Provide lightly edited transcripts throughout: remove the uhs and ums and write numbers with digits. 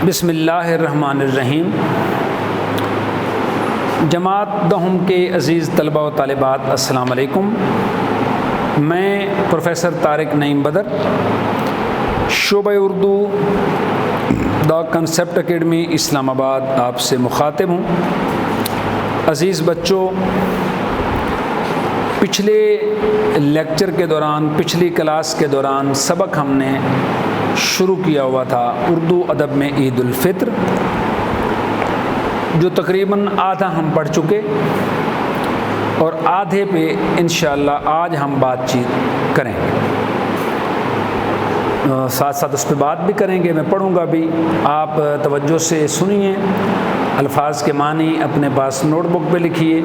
بسم اللہ الرحمن الرحیم۔ جماعت دہم کے عزیز طلبہ و طالبات، السلام علیکم۔ میں پروفیسر طارق نعیم بدر، شعبہ اردو دا کنسیپٹ اکیڈمی اسلام آباد آپ سے مخاطب ہوں۔ عزیز بچوں، پچھلے لیکچر کے دوران، پچھلی کلاس کے دوران سبق ہم نے شروع کیا ہوا تھا اردو ادب میں عید الفطر، جو تقریباً آدھا ہم پڑھ چکے، اور آدھے پہ انشاءاللہ آج ہم بات چیت کریں گے، ساتھ ساتھ اس پہ بات بھی کریں گے، میں پڑھوں گا بھی، آپ توجہ سے سنیے، الفاظ کے معنی اپنے پاس نوٹ بک پہ لکھیے،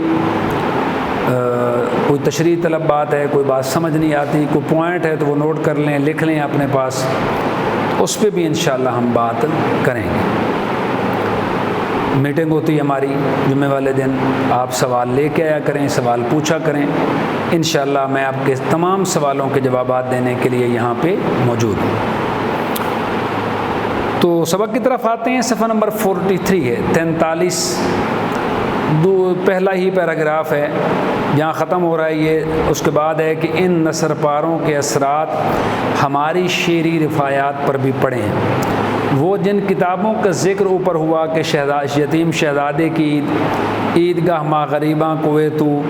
کوئی تشریح طلب بات ہے، کوئی بات سمجھ نہیں آتی، کوئی پوائنٹ ہے تو وہ نوٹ کر لیں، لکھ لیں اپنے پاس، اس پہ بھی انشاءاللہ ہم بات کریں گے۔ میٹنگ ہوتی ہے ہماری جمعے والے دن، آپ سوال لے کے آیا کریں، سوال پوچھا کریں، انشاءاللہ میں آپ کے تمام سوالوں کے جوابات دینے کے لیے یہاں پہ موجود ہوں۔ تو سبق کی طرف آتے ہیں، صفحہ نمبر 43 ہے، 43 پہلا ہی پیراگراف ہے، جہاں ختم ہو رہا ہے یہ، اس کے بعد ہے کہ ان نثر پاروں کے اثرات ہماری شعری رفایات پر بھی پڑے ہیں۔ وہ جن کتابوں کا ذکر اوپر ہوا کہ یتیم شہزادے کی عیدگاہ ماں غریباں کوئے تو،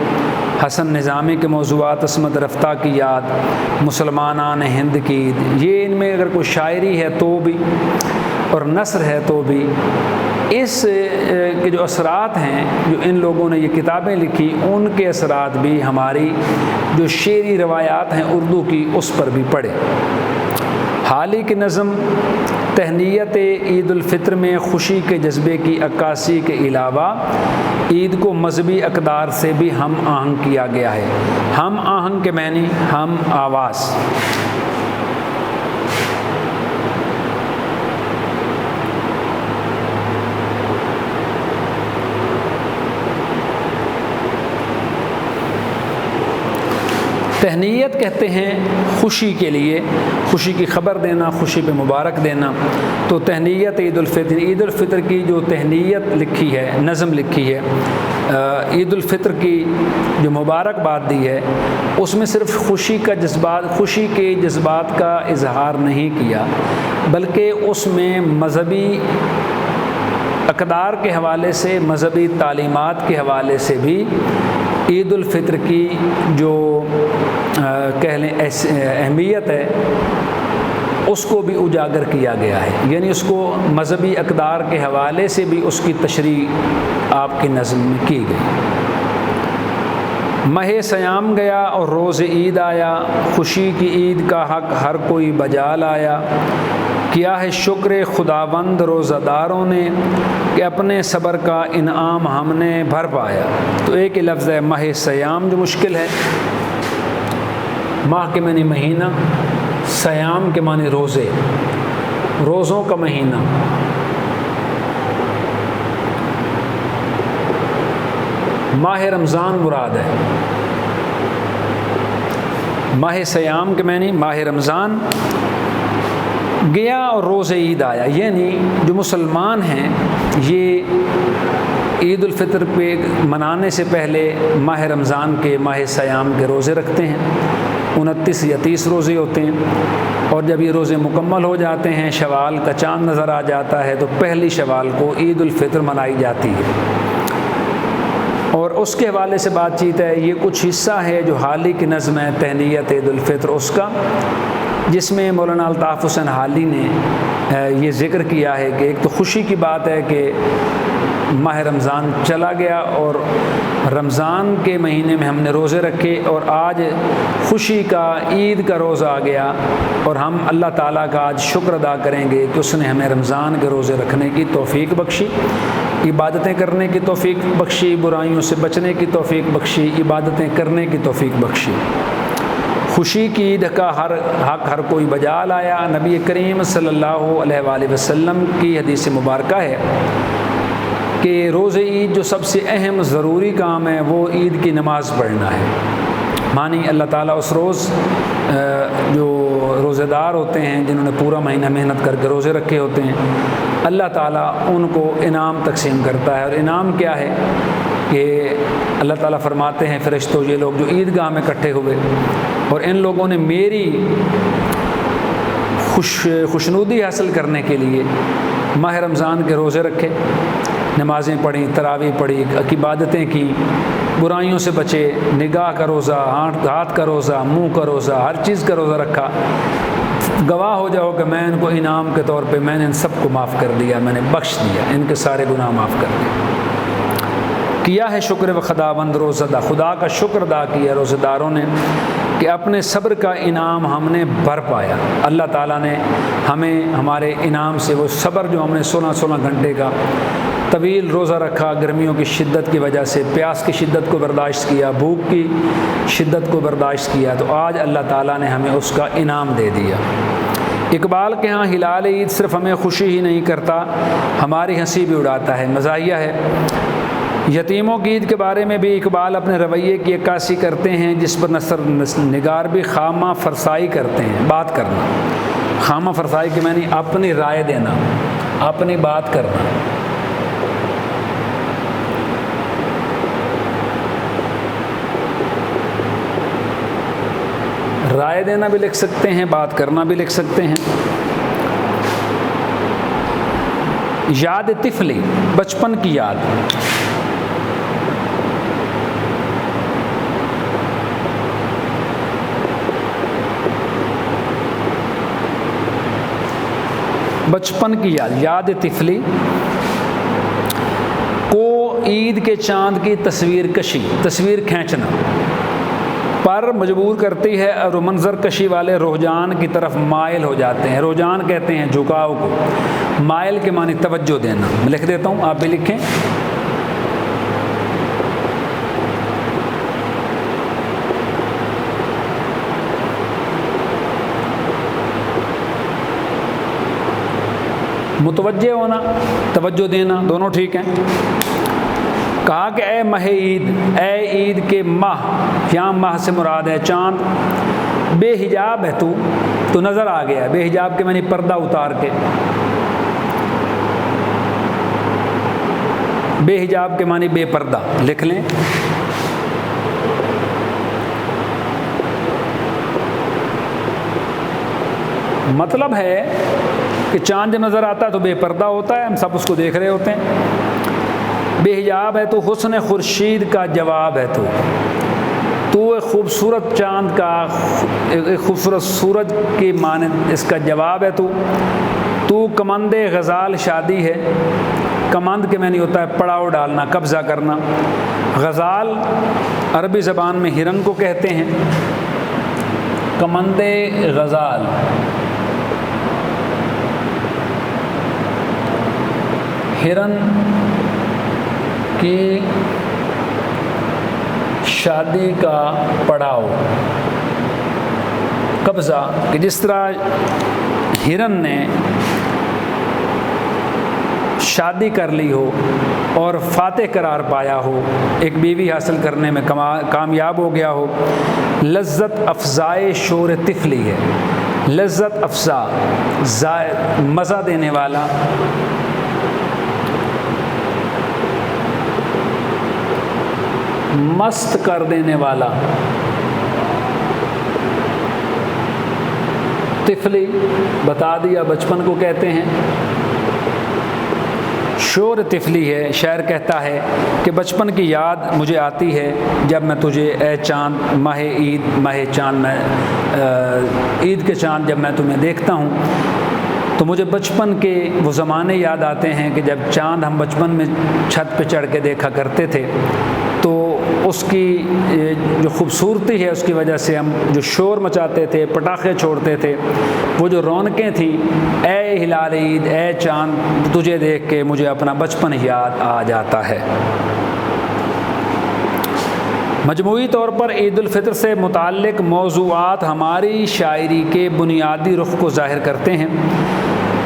حسن نظامی کے موضوعات، عصمت رفتہ کی یاد، مسلمانان ہند کی عید، یہ ان میں اگر کوئی شاعری ہے تو بھی اور نثر ہے تو بھی، اس کے جو اثرات ہیں، جو ان لوگوں نے یہ کتابیں لکھی، ان کے اثرات بھی ہماری جو شعری روایات ہیں اردو کی، اس پر بھی پڑے۔ حال ہی کی نظم تہنیت عید الفطر میں خوشی کے جذبے کی عکاسی کے علاوہ عید کو مذہبی اقدار سے بھی ہم آہنگ کیا گیا ہے۔ ہم آہنگ کے معنی ہم آواز۔ تہنیت کہتے ہیں خوشی کے لیے، خوشی کی خبر دینا، خوشی پہ مبارک دینا، تو تہنیت عید الفطر، عید الفطر کی جو تہنیت لکھی ہے، نظم لکھی ہے، عید الفطر کی جو مبارکباد دی ہے، اس میں صرف خوشی کے جذبات کا اظہار نہیں کیا، بلکہ اس میں مذہبی اقدار کے حوالے سے، مذہبی تعلیمات کے حوالے سے بھی عید الفطر کی جو کہہ لیں اہمیت ہے، اس کو بھی اجاگر کیا گیا ہے، یعنی اس کو مذہبی اقدار کے حوالے سے بھی اس کی تشریح آپ کی نظم میں کی گئی۔ ماہ سیام گیا اور روز عید آیا، خوشی کی عید کا حق ہر کوئی بجا لایا، کیا ہے شکر خداوند روزہ داروں نے کہ اپنے صبر کا انعام ہم نے بھر پایا۔ تو ایک ہی لفظ ہے ماہ سیام، جو مشکل ہے، ماہ کے معنی مہینہ، سیام کے معنی روزے، روزوں کا مہینہ۔ ماہ رمضان مراد ہے، ماہ سیام کے معنی ماہ رمضان گیا اور روز عید آیا، یعنی جو مسلمان ہیں یہ عید الفطر پہ منانے سے پہلے ماہ رمضان کے، ماہ سیام کے روزے رکھتے ہیں، 29 یا 30 روزے ہوتے ہیں، اور جب یہ روزے مکمل ہو جاتے ہیں، شوال کا چاند نظر آ جاتا ہے، تو پہلی شوال کو عید الفطر منائی جاتی ہے، اور اس کے حوالے سے بات چیت ہے۔ یہ کچھ حصہ ہے جو حالی کی نظم ہے تہنیت عید الفطر، اس کا، جس میں مولانا الطاف حسین حالی نے یہ ذکر کیا ہے کہ ایک تو خوشی کی بات ہے کہ ماہ رمضان چلا گیا اور رمضان کے مہینے میں ہم نے روزے رکھے، اور آج خوشی کا عید کا روزہ آ گیا، اور ہم اللہ تعالیٰ کا آج شکر ادا کریں گے کہ اس نے ہمیں رمضان کے روزے رکھنے کی توفیق بخشی، عبادتیں کرنے کی توفیق بخشی، برائیوں سے بچنے کی توفیق بخشی، عبادتیں کرنے کی توفیق بخشی۔ خوشی کی عید کا حق ہر کوئی بجا لایا۔ نبی کریم صلی اللہ علیہ وآلہ وسلم کی حدیث مبارکہ ہے کہ روز عید جو سب سے اہم ضروری کام ہے وہ عید کی نماز پڑھنا ہے، معنی اللہ تعالیٰ اس روز جو روزے دار ہوتے ہیں، جنہوں نے پورا مہینہ محنت کر کے روزے رکھے ہوتے ہیں، اللہ تعالیٰ ان کو انعام تقسیم کرتا ہے۔ اور انعام کیا ہے کہ اللہ تعالیٰ فرماتے ہیں فرشتوں، یہ لوگ جو عیدگاہ میں اکٹھے ہوئے اور ان لوگوں نے میری خوشنودی حاصل کرنے کے لیے ماہ رمضان کے روزے رکھے، نمازیں پڑھیں، تراویح پڑھی، عبادتیں کی، برائیوں سے بچے، نگاہ کا روزہ، ہاتھ کا روزہ، منہ کا روزہ، ہر چیز کا روزہ رکھا، گواہ ہو جاؤ کہ میں ان کو انعام کے طور پہ میں نے ان سب کو معاف کر دیا، میں نے بخش دیا، ان کے سارے گناہ معاف کر دیے۔ کیا ہے شکر و خداوند روزہ دار، خدا کا شکر ادا کیا روزہ داروں نے کہ اپنے صبر کا انعام ہم نے بھر پایا۔ اللہ تعالیٰ نے ہمیں ہمارے انعام سے وہ صبر جو ہم نے 16 گھنٹے کا طویل روزہ رکھا، گرمیوں کی شدت کی وجہ سے پیاس کی شدت کو برداشت کیا، بھوک کی شدت کو برداشت کیا، تو آج اللہ تعالیٰ نے ہمیں اس کا انعام دے دیا۔ اقبال کے ہاں ہلال عید صرف ہمیں خوشی ہی نہیں کرتا، ہماری ہنسی بھی اڑاتا ہے۔ مزاحیہ ہے، یتیموں کی عید کے بارے میں بھی اقبال اپنے رویے کی عکاسی کرتے ہیں، جس پر نثر نگار بھی خامہ فرسائی کرتے ہیں۔ بات کرنا، خامہ فرسائی کے معنی اپنی رائے دینا، اپنی بات کرنا۔ رائے دینا بھی لکھ سکتے ہیں، بات کرنا بھی لکھ سکتے ہیں۔ یاد طفلی، بچپن کی یاد۔ بچپن کی یاد، یاد طفلی کو عید کے چاند کی تصویر کشی، تصویر کھینچنا پر مجبور کرتی ہے اور منظر کشی والے رجحان کی طرف مائل ہو جاتے ہیں۔ رجحان کہتے ہیں جھکاؤ کو، مائل کے معنی توجہ دینا۔ میں لکھ دیتا ہوں، آپ بھی لکھیں۔ متوجہ ہونا، توجہ دینا، دونوں ٹھیک ہیں۔ کہا کہ اے ماہ عید، اے عید کے ماہ، یہاں ماہ سے مراد ہے چاند، بے حجاب ہے تو نظر آ گیا ہے۔ بے حجاب کے معنی پردہ اتار کے، بے حجاب کے معنی بے پردہ، لکھ لیں۔ مطلب ہے کہ چاند جب نظر آتا ہے تو بے پردہ ہوتا ہے، ہم سب اس کو دیکھ رہے ہوتے ہیں۔ بے حجاب ہے تو حسن خورشید کا جواب ہے تو ایک خوبصورت چاند کا، ایک خوبصورت سورج کی مانند اس کا جواب ہے تو کمند غزال شادی ہے۔ کمند کے معنی ہوتا ہے پڑاؤ ڈالنا، قبضہ کرنا۔ غزال عربی زبان میں ہرن کو کہتے ہیں۔ کمند غزال، ہرن کی شادی کا پڑاؤ، قبضہ، کہ جس طرح ہرن نے شادی کر لی ہو اور فاتح قرار پایا ہو، ایک بیوی حاصل کرنے میں کامیاب ہو گیا ہو۔ لذت افزائے شور طفلی ہے، لذت افزا، مزہ دینے والا، مست کر دینے والا۔ طفلی بتا دیا، بچپن کو کہتے ہیں۔ شور طفلی ہے، شاعر کہتا ہے کہ بچپن کی یاد مجھے آتی ہے جب میں تجھے اے چاند، ماہ عید، ماہ چاند، میں عید کے چاند جب میں تمہیں دیکھتا ہوں تو مجھے بچپن کے وہ زمانے یاد آتے ہیں کہ جب چاند ہم بچپن میں چھت پہ چڑھ کے دیکھا کرتے تھے، تو اس کی جو خوبصورتی ہے اس کی وجہ سے ہم جو شور مچاتے تھے، پٹاخے چھوڑتے تھے، وہ جو رونقیں تھیں، اے ہلال عید، اے چاند، تجھے دیکھ کے مجھے اپنا بچپن یاد آ جاتا ہے۔ مجموعی طور پر عید الفطر سے متعلق موضوعات ہماری شاعری کے بنیادی رخ کو ظاہر کرتے ہیں۔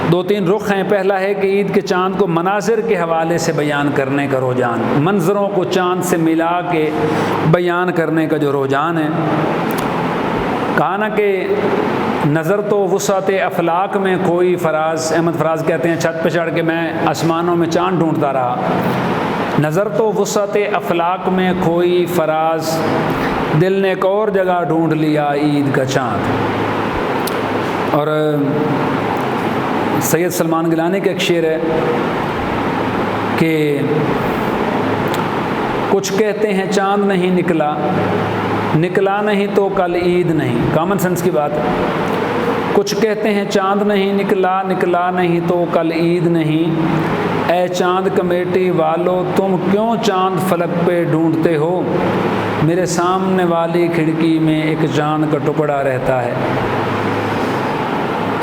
2-3 رخ ہیں۔ پہلا ہے کہ عید کے چاند کو مناظر کے حوالے سے بیان کرنے کا رجحان، منظروں کو چاند سے ملا کے بیان کرنے کا جو رجحان ہے۔ کہا نا کہ نظر تو وسعت افلاک میں کوئی فراز، احمد فراز کہتے ہیں چھت پہ چڑھ کے میں آسمانوں میں چاند ڈھونڈتا رہا، نظر تو وسعت افلاک میں کوئی فراز، دل نے ایک اور جگہ ڈھونڈ لیا عید کا چاند۔ اور سید سلمان گیلانی کا ایک شعر ہے کہ کچھ کہتے ہیں چاند نہیں نکلا، نکلا نہیں تو کل عید نہیں، کامن سینس کی بات ہے۔ کچھ کہتے ہیں چاند نہیں نکلا، نکلا نہیں تو کل عید نہیں، اے چاند کمیٹی والو تم کیوں چاند فلک پہ ڈھونڈتے ہو، میرے سامنے والی کھڑکی میں ایک چاند کا ٹکڑا رہتا ہے۔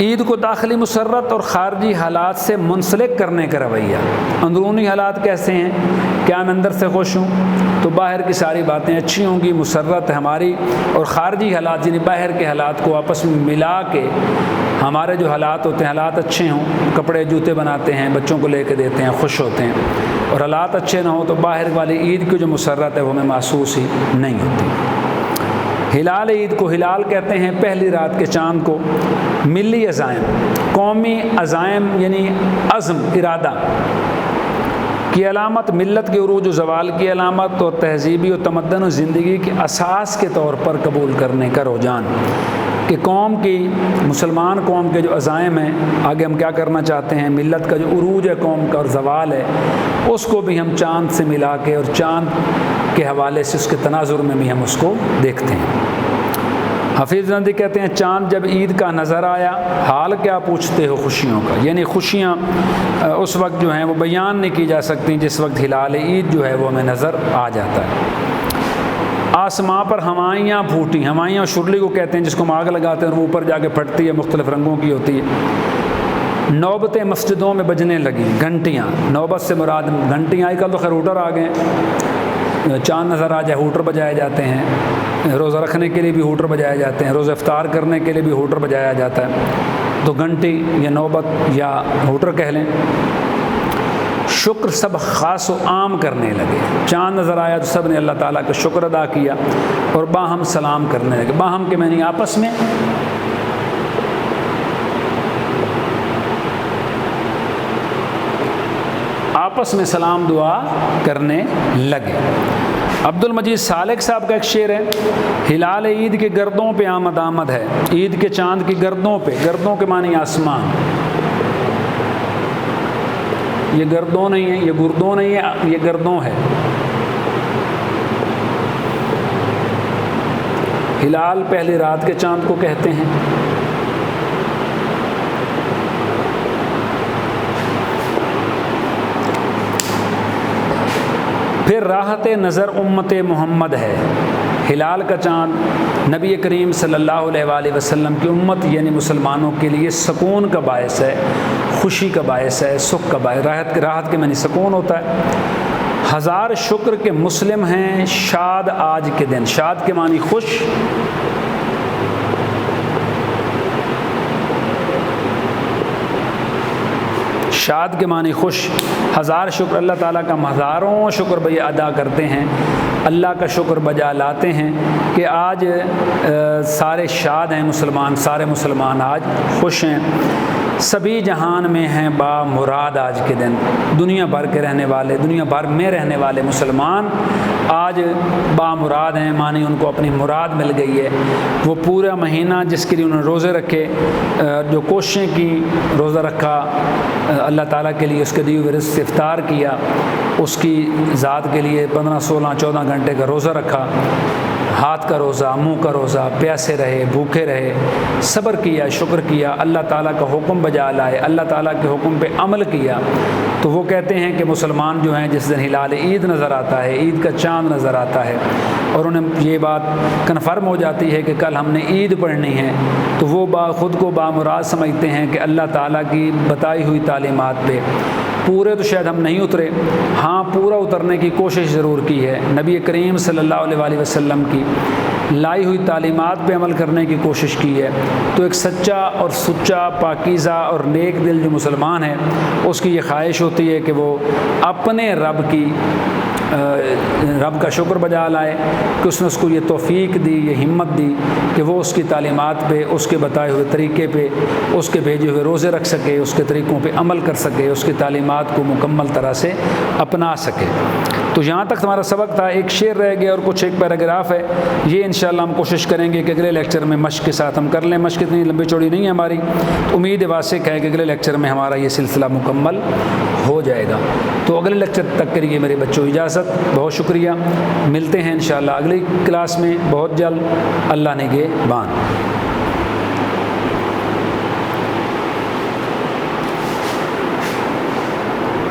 عید کو داخلی مسرت اور خارجی حالات سے منسلک کرنے کا رویہ۔ اندرونی حالات کیسے ہیں؟ کیا میں اندر سے خوش ہوں تو باہر کی ساری باتیں اچھی ہوں گی، مسرت ہماری، اور خارجی حالات یعنی باہر کے حالات کو آپس میں ملا کے ہمارے جو حالات ہوتے ہیں، حالات اچھے ہوں، کپڑے جوتے بناتے ہیں، بچوں کو لے کے دیتے ہیں، خوش ہوتے ہیں، اور حالات اچھے نہ ہوں تو باہر والی عید کی جو مسرت ہے وہ ہمیں محسوس ہی نہیں ہوتی۔ ہلال عید کو ہلال کہتے ہیں پہلی رات کے چاند کو۔ ملی عزائم، قومی عزائم یعنی عزم، ارادہ کی علامت، ملت کے عروج و زوال کی علامت، اور تہذیبی و تمدن و زندگی کے اساس کے طور پر قبول کرنے کا رجحان، کہ قوم کی، مسلمان قوم کے جو عزائم ہیں، آگے ہم کیا کرنا چاہتے ہیں، ملت کا جو عروج ہے قوم کا اور زوال ہے، اس کو بھی ہم چاند سے ملا کے اور چاند کے حوالے سے اس کے تناظر میں بھی ہم اس کو دیکھتے ہیں۔ حفیظ نندی کہتے ہیں چاند جب عید کا نظر آیا، حال کیا پوچھتے ہو خوشیوں کا، یعنی خوشیاں اس وقت جو ہیں وہ بیان نہیں کی جا سکتی جس وقت ہلال عید جو ہے وہ ہمیں نظر آ جاتا ہے۔ آسماں پر ہوائیاں پھوٹی، ہوائیاں شرلی کو کہتے ہیں جس کو ہم آگ لگاتے ہیں اور وہ اوپر جا کے پھٹتی ہے، مختلف رنگوں کی ہوتی ہے۔ نوبتیں مسجدوں میں بجنے لگیں، گھنٹیاں، نوبت سے مراد گھنٹیاں، آج کل تو خیر ہوٹر آ گئے ہیں، چاند نظر آ جائے ہوٹر بجائے جاتے ہیں، روزہ رکھنے کے لیے بھی ہوٹر بجائے جاتے ہیں، روزہ افطار کرنے کے لیے بھی ہوٹر بجایا جاتا ہے، تو گھنٹی یا نوبت یا ہوٹر کہہ لیں۔ شکر سب خاص و عام کرنے لگے، چاند نظر آیا تو سب نے اللہ تعالیٰ کا شکر ادا کیا اور باہم سلام کرنے لگے، باہم کے معنی آپس میں، آپس میں سلام دعا کرنے لگے۔ عبد المجید سالک صاحب کا ایک شعر ہے، ہلال عید کے گردوں پہ آمد آمد ہے، عید کے چاند کی گردوں پہ، گردوں کے معنی آسمان، یہ گردوں نہیں ہے، یہ گردوں نہیں ہے، یہ گردوں ہے۔ ہلال پہلی رات کے چاند کو کہتے ہیں۔ پھر راحت نظر امت محمد ہے، ہلال کا چاند نبی کریم صلی اللہ علیہ وآلہ وسلم کی امت یعنی مسلمانوں کے لیے سکون کا باعث ہے، خوشی کا باعث ہے، سکھ کا باعث، راحت کے معنی سکون ہوتا ہے۔ ہزار شکر کے مسلم ہیں شاد آج کے دن، شاد کے معنی خوش، شاد کے معنی خوش، ہزار شکر، اللہ تعالیٰ کا ہزاروں شکر بھئی ادا کرتے ہیں، اللہ کا شکر بجا لاتے ہیں کہ آج سارے شاد ہیں مسلمان، سارے مسلمان آج خوش ہیں، سبھی جہان میں ہیں با مراد آج کے دن، دنیا بھر کے رہنے والے، دنیا بھر میں رہنے والے مسلمان آج با مراد ہیں، معنی ان کو اپنی مراد مل گئی ہے۔ وہ پورا مہینہ جس کے لیے انہوں نے روزے رکھے، جو کوششیں کی، روزہ رکھا اللہ تعالیٰ کے لیے، اس کے دیے ہوئے رزق سے افطار کیا، اس کی ذات کے لیے 15 16 14 گھنٹے کا روزہ رکھا، ہاتھ کا روزہ، منہ کا روزہ، پیاسے رہے، بھوکے رہے، صبر کیا، شکر کیا، اللہ تعالیٰ کا حکم بجا لائے، اللہ تعالیٰ کے حکم پہ عمل کیا، تو وہ کہتے ہیں کہ مسلمان جو ہیں جس دن ہلال عید نظر آتا ہے، عید کا چاند نظر آتا ہے، اور انہیں یہ بات کنفرم ہو جاتی ہے کہ کل ہم نے عید پڑھنی ہے، تو وہ خود کو بامراد سمجھتے ہیں کہ اللہ تعالیٰ کی بتائی ہوئی تعلیمات پہ پورے تو شاید ہم نہیں اترے، ہاں پورا اترنے کی کوشش ضرور کی ہے، نبی کریم صلی اللہ علیہ وآلہ وسلم کی لائی ہوئی تعلیمات پہ عمل کرنے کی کوشش کی ہے، تو ایک سچا اور سچا پاکیزہ اور نیک دل جو مسلمان ہے اس کی یہ خواہش ہوتی ہے کہ وہ اپنے رب کی رب کا شکر بجا لائے کہ اس نے اس کو یہ توفیق دی، یہ ہمت دی کہ وہ اس کی تعلیمات پہ، اس کے بتائے ہوئے طریقے پہ، اس کے بھیجے ہوئے روزے رکھ سکے، اس کے طریقوں پہ عمل کر سکے، اس کی تعلیمات کو مکمل طرح سے اپنا سکے۔ تو یہاں تک ہمارا سبق تھا، ایک شعر رہ گیا اور کچھ ایک پیراگراف ہے، یہ انشاءاللہ ہم کوشش کریں گے کہ اگلے لیکچر میں مشق کے ساتھ ہم کر لیں۔ مشق اتنی لمبی چوڑی نہیں ہے ہماری، امید واسق ہے کہ اگلے لیکچر میں ہمارا یہ سلسلہ مکمل ہو جائے گا۔ تو اگلے لیکچر تک کے لیے میرے بچوں اجازت، بہت شکریہ، ملتے ہیں انشاءاللہ اگلی کلاس میں بہت جلد، اللہ نگہبان۔